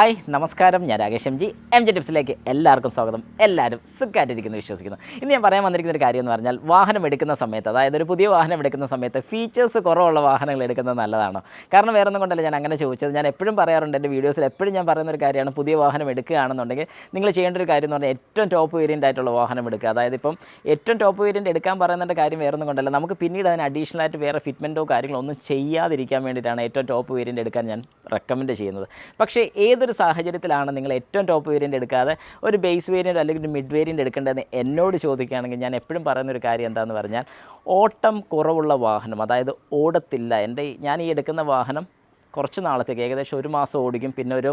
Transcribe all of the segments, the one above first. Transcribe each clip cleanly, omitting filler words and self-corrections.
Hi നമസ്കാരം, ഞാൻ Rakesh M G ടിപ്സിലേക്ക് എല്ലാവർക്കും സ്വാഗതം. എല്ലാവരും സുഖമായിട്ടിരിക്കുന്നു വിശ്വസിക്കുന്നു. ഇന്ന് ഞാൻ പറയാൻ വന്നിരിക്കുന്ന ഒരു കാര്യം എന്ന് പറഞ്ഞാൽ, വാഹനം എടുക്കുന്ന സമയത്ത്, അതായത് ഒരു പുതിയ വാഹനം എടുക്കുന്ന സമയത്ത് ഫീച്ചേഴ്സ് കുറവുള്ള വാഹനങ്ങൾ എടുക്കുന്നത് നല്ലതാണോ? കാരണം വേറെ ഒന്നും കൊണ്ടല്ല ഞാൻ അങ്ങനെ ചോദിച്ചത്. ഞാൻ എപ്പോഴും പറയാറുണ്ട്, എൻ്റെ വീഡിയോസിൽ എപ്പോഴും ഞാൻ പറയുന്ന ഒരു കാര്യമാണ്, പുതിയ വാഹനം എടുക്കുകയാണെന്നുണ്ടെങ്കിൽ നിങ്ങൾ ചെയ്യേണ്ട ഒരു കാര്യം എന്ന് പറഞ്ഞാൽ ഏറ്റവും ടോപ്പ് വേരിയൻ്റ് ആയിട്ടുള്ള വാഹനം എടുക്കുക. അതായത് ഇപ്പം ഏറ്റവും ടോപ്പ് വേരിയൻ്റ് എടുക്കാൻ പറയുന്നതിൻ്റെ കാര്യം വേറെ ഒന്നും കൊണ്ടല്ല, നമുക്ക് പിന്നീട് അതിന് അഡീഷണൽ ആയിട്ട് വേറെ ഫിറ്റ്മെൻറ്റോ കാര്യങ്ങളോ ഒന്നും ചെയ്യാതിരിക്കാൻ വേണ്ടിയിട്ടാണ് ഏറ്റവും ടോപ്പ് വേരിയൻ്റ് എടുക്കാൻ ഞാൻ റെക്കമെൻഡ് ചെയ്യുന്നത്. പക്ഷേ ഏതൊരു സാഹചര്യത്തിലാണ് നിങ്ങൾ ഏറ്റവും ടോപ്പ് വേരിയൻ്റ് എടുക്കാതെ ഒരു ബേസ് വേരിയൻ്റ് അല്ലെങ്കിൽ ഒരു മിഡ് വേരിയൻ്റ് എടുക്കേണ്ടതെന്ന് എന്നോട് ചോദിക്കുകയാണെങ്കിൽ ഞാൻ എപ്പോഴും പറയുന്നൊരു കാര്യം എന്താണെന്ന് പറഞ്ഞാൽ, ഓട്ടം കുറവുള്ള വാഹനം, അതായത് ഓടത്തില്ല. ഞാൻ ഈ എടുക്കുന്ന വാഹനം കുറച്ച് നാളത്തേക്ക്, ഏകദേശം 1 മാസം ഓടിക്കും, പിന്നെ ഒരു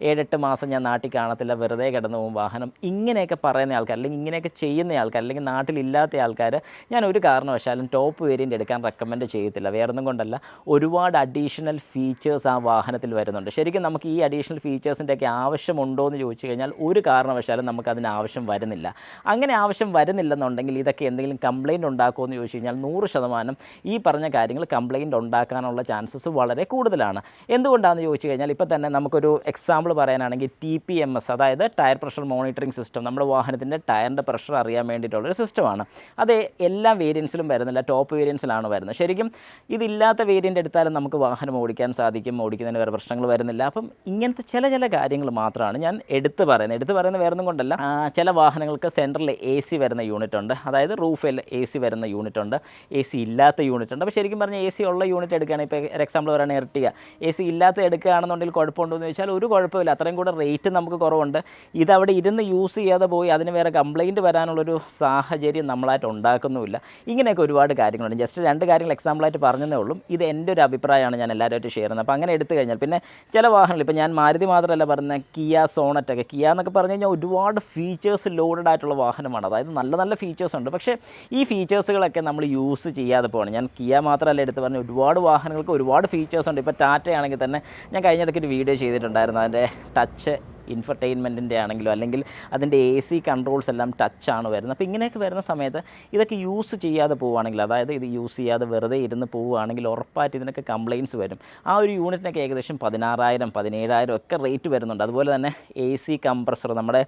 7-8 മാസം ഞാൻ നാട്ടിൽ കാണത്തില്ല, വെറുതെ കിടന്നു പോകും വാഹനം, ഇങ്ങനെയൊക്കെ പറയുന്ന ആൾക്കാർ അല്ലെങ്കിൽ ഇങ്ങനെയൊക്കെ ചെയ്യുന്ന ആൾക്കാർ അല്ലെങ്കിൽ നാട്ടിലില്ലാത്ത ആൾക്കാർ ഞാൻ ഒരു കാരണവശാലും ടോപ്പ് വേരിയൻ്റ് എടുക്കാൻ റെക്കമെൻഡ് ചെയ്യത്തില്ല. വേറൊന്നും കൊണ്ടല്ല, ഒരുപാട് അഡീഷണൽ ഫീച്ചേഴ്സ് ആ വാഹനത്തിൽ വരുന്നുണ്ട്. ശരിക്കും നമുക്ക് ഈ അഡീഷണൽ ഫീച്ചേഴ്സിൻ്റെയൊക്കെ ആവശ്യമുണ്ടോ എന്ന് ചോദിച്ചു കഴിഞ്ഞാൽ ഒരു കാരണവശാലും നമുക്കതിന് ആവശ്യം വരുന്നില്ല. അങ്ങനെ ആവശ്യം വരുന്നില്ലെന്നുണ്ടെങ്കിൽ ഇതൊക്കെ എന്തെങ്കിലും കംപ്ലയിൻറ്റ് ഉണ്ടാക്കുമോ എന്ന് ചോദിച്ചു കഴിഞ്ഞാൽ 100% ഈ പറഞ്ഞ കാര്യങ്ങൾ കംപ്ലയിൻറ്റ് ഉണ്ടാക്കാനുള്ള ചാൻസസ് വളരെ കൂടുതലാണ്. എന്തുകൊണ്ടാണെന്ന് ചോദിച്ചു കഴിഞ്ഞാൽ, ഇപ്പോൾ തന്നെ നമുക്കൊരു എക്സാമ്പിൾ പറയാനാണെങ്കിൽ TPMS, അതായത് ടയർ പ്രഷർ മോണിറ്ററിംഗ് സിസ്റ്റം, നമ്മുടെ വാഹനത്തിൻ്റെ ടയറിൻ്റെ പ്രഷർ അറിയാൻ വേണ്ടിയിട്ടുള്ളൊരു സിസ്റ്റമാണ്. അത് എല്ലാ വേരിയൻസിലും വരുന്നില്ല, ടോപ്പ് വേരിയൻസിലാണ് വരുന്നത്. ശരിക്കും ഇതില്ലാത്ത വേരിയൻ്റ് എടുത്താലും നമുക്ക് വാഹനം ഓടിക്കാൻ സാധിക്കും, ഓടിക്കുന്നതിന് വേറെ പ്രശ്നങ്ങൾ വരുന്നില്ല. അപ്പം ഇങ്ങനത്തെ ചില കാര്യങ്ങൾ മാത്രമാണ് ഞാൻ എടുത്ത് പറയുന്നത് വേറൊന്നും കൊണ്ടല്ല. ചില വാഹനങ്ങൾക്ക് സെൻട്രൽ AC വരുന്ന യൂണിറ്റ് ഉണ്ട്, അതായത് റൂഫിൽ AC വരുന്ന യൂണിറ്റ് ഉണ്ട്, AC ഇല്ലാത്ത യൂണിറ്റ് ഉണ്ട്. അപ്പോൾ ശരിക്കും പറഞ്ഞാൽ AC ഉള്ള യൂണിറ്റ് എടുക്കുകയാണെങ്കിൽ, ഇപ്പോൾ എക്സാമ്പിൾ പറയുകയാണെങ്കിൽ എർട്ടിഗ AC ഇല്ലാത്ത എടുക്കുകയാണെന്നുണ്ടെങ്കിൽ കുഴപ്പമുണ്ടോ എന്ന് ചോദിച്ചാൽ ഒരു കുഴപ്പമില്ല, അത്രയും കൂടെ റേറ്റ് നമുക്ക് കുറവുണ്ട്. ഇതവിടെ ഇരുന്ന് യൂസ് ചെയ്യാതെ പോയി അതിന് വേറെ കംപ്ലയിൻറ്റ് വരാനുള്ളൊരു സാഹചര്യം നമ്മളായിട്ട് ഉണ്ടാക്കുന്നുമില്ല. ഇങ്ങനെയൊക്കെ ഒരുപാട് കാര്യങ്ങളുണ്ട്. ജസ്റ്റ് 2 കാര്യങ്ങൾ എക്സാമ്പിളായിട്ട് പറഞ്ഞതേ ഉള്ളൂ. ഇത് എൻ്റെ ഒരു അഭിപ്രായമാണ്, ഞാൻ എല്ലാവരുമായിട്ട് ഷെയർ ചെയ്യുന്നത്. അപ്പോൾ അങ്ങനെ എടുത്തു കഴിഞ്ഞാൽ പിന്നെ ചില വാഹനങ്ങൾ, ഇപ്പോൾ ഞാൻ മാരുതി മാത്രമല്ല പറഞ്ഞത്, കിയ സോണറ്റൊക്കെ, കിയ എന്നൊക്കെ പറഞ്ഞു കഴിഞ്ഞാൽ ഒരുപാട് ഫീച്ചേഴ്സ് ലോഡഡ് ആയിട്ടുള്ള വാഹനമാണ്. അതായത് നല്ല നല്ല ഫീച്ചേഴ്സ് ഉണ്ട്. പക്ഷേ ഈ ഫീച്ചേഴ്സുകളൊക്കെ നമ്മൾ യൂസ് ചെയ്യാതെ പോകണം. ഞാൻ കിയ മാത്രമല്ല എടുത്ത് പറഞ്ഞ ഒരുപാട് വാഹനങ്ങൾക്ക് ഒരുപാട് ഫീച്ചേഴ്സ് ഉണ്ട്. ഇപ്പോൾ ടാറ്റയാണെങ്കിൽ തന്നെ ഞാൻ കഴിഞ്ഞിടയ്ക്ക് ഒരു വീഡിയോ ചെയ്തിട്ടുണ്ടായിരുന്നു, അതിൻ്റെ ടച്ച് ഇൻഫർടൈൻമെൻറ്റിൻ്റെ ആണെങ്കിലും അല്ലെങ്കിൽ അതിൻ്റെ AC കൺട്രോൾസ് എല്ലാം ടച്ചാണ് വരുന്നത്. അപ്പോൾ ഇങ്ങനെയൊക്കെ വരുന്ന സമയത്ത് ഇതൊക്കെ യൂസ് ചെയ്യാതെ പോവുകയാണെങ്കിൽ, അതായത് ഇത് യൂസ് ചെയ്യാതെ വെറുതെ ഇരുന്ന് പോവുകയാണെങ്കിൽ ഉറപ്പായിട്ട് ഇതിനൊക്കെ കംപ്ലയിൻറ്റ്സ് വരും. ആ ഒരു യൂണിറ്റിനൊക്കെ ഏകദേശം 16,000 17,000 ഒക്കെ റേറ്റ് വരുന്നുണ്ട്. അതുപോലെ തന്നെ AC കംപ്രസർ, നമ്മുടെ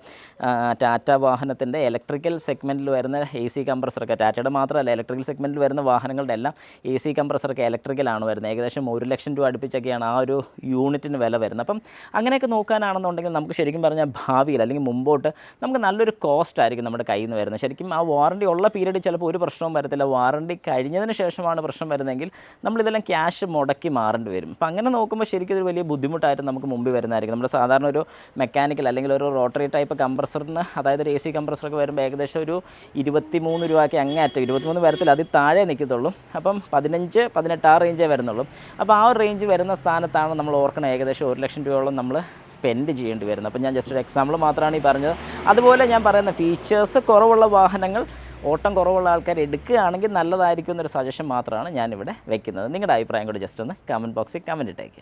ടാറ്റ വാഹനത്തിൻ്റെ ഇലക്ട്രിക്കൽ സെഗ്മെൻറ്റിൽ വരുന്ന AC കംപ്രസറൊക്കെ, ടാറ്റയുടെ മാത്രമല്ല ഇലക്ട്രിക്കൽ സെഗ്മെൻറ്റിൽ വരുന്ന വാഹനങ്ങളുടെ എല്ലാം AC കംപ്രസറൊക്കെ ഇലക്ട്രിക്കലാണ് വരുന്നത്. ഏകദേശം 1 ലക്ഷം രൂപ അടുപ്പിച്ചൊക്കെയാണ് ആ ഒരു യൂണിറ്റിന് വില വരുന്നത്. അപ്പം അങ്ങനെയൊക്കെ നോക്കാനാണെന്നുണ്ടെങ്കിൽ നമുക്ക് ശരിക്കും പറഞ്ഞാൽ ഭാവിയിൽ അല്ലെങ്കിൽ മുമ്പോട്ട് നമുക്ക് നല്ലൊരു കോസ്റ്റ് ആയിരിക്കും നമ്മുടെ കയ്യിൽ നിന്ന് വരുന്നത്. ശരിക്കും ആ വാറണ്ടി ഉള്ള പീരീഡ് ചിലപ്പോൾ ഒരു പ്രശ്നവും വരത്തില്ല. വാറണ്ടി കഴിഞ്ഞതിന് ശേഷമാണ് പ്രശ്നം വരുന്നതെങ്കിൽ നമ്മളിതെല്ലാം ക്യാഷ് മുടക്കി മാറേണ്ടി വരും. അപ്പം അങ്ങനെ നോക്കുമ്പോൾ ശരിക്കും ഒരു വലിയ ബുദ്ധിമുട്ടായിട്ട് നമുക്ക് മുമ്പിൽ വരുന്നതായിരിക്കും. നമ്മൾ സാധാരണ ഒരു മെക്കാനിക്കൽ അല്ലെങ്കിൽ ഒരു റോട്ടറി ടൈപ്പ് കംപ്രസറിന്, അതായത് ഒരു AC കംപ്രസറൊക്കെ വരുമ്പോൾ ഏകദേശം ഒരു 23 രൂപയ്ക്ക് അങ്ങേറ്റം, 23 വരത്തില്ല, അതിൽ താഴെ നിൽക്കത്തുള്ളൂ. അപ്പം 15-18 ആ റേഞ്ചേ വരുന്നുള്ളൂ. അപ്പോൾ ആ ഒരു റേഞ്ച് വരുന്ന സ്ഥാനത്താണ് നമ്മൾ ഓർക്കണം ഏകദേശം 1 ലക്ഷം രൂപയോളം നമ്മൾ സ്പെൻഡ് ചെയ്യേണ്ടി വരുന്നത്. അപ്പം ഞാൻ ജസ്റ്റ് ഒരു എക്സാമ്പിൾ മാത്രമാണ് ഈ പറഞ്ഞത്. അതുപോലെ ഞാൻ പറയുന്ന ഫീച്ചേഴ്സ് കുറവുള്ള വാഹനങ്ങൾ, ഓട്ടം കുറവുള്ള ആൾക്കാർ എടുക്കുകയാണെങ്കിൽ നല്ലതായിരിക്കും എന്നൊരു സജഷൻ മാത്രമാണ് ഞാനിവിടെ വെക്കുന്നത്. നിങ്ങളുടെ അഭിപ്രായം കൂടി ജസ്റ്റ് ഒന്ന് കമൻറ്റ് ബോക്സിൽ കമൻറ്റ് ഇട്ടേക്കുക.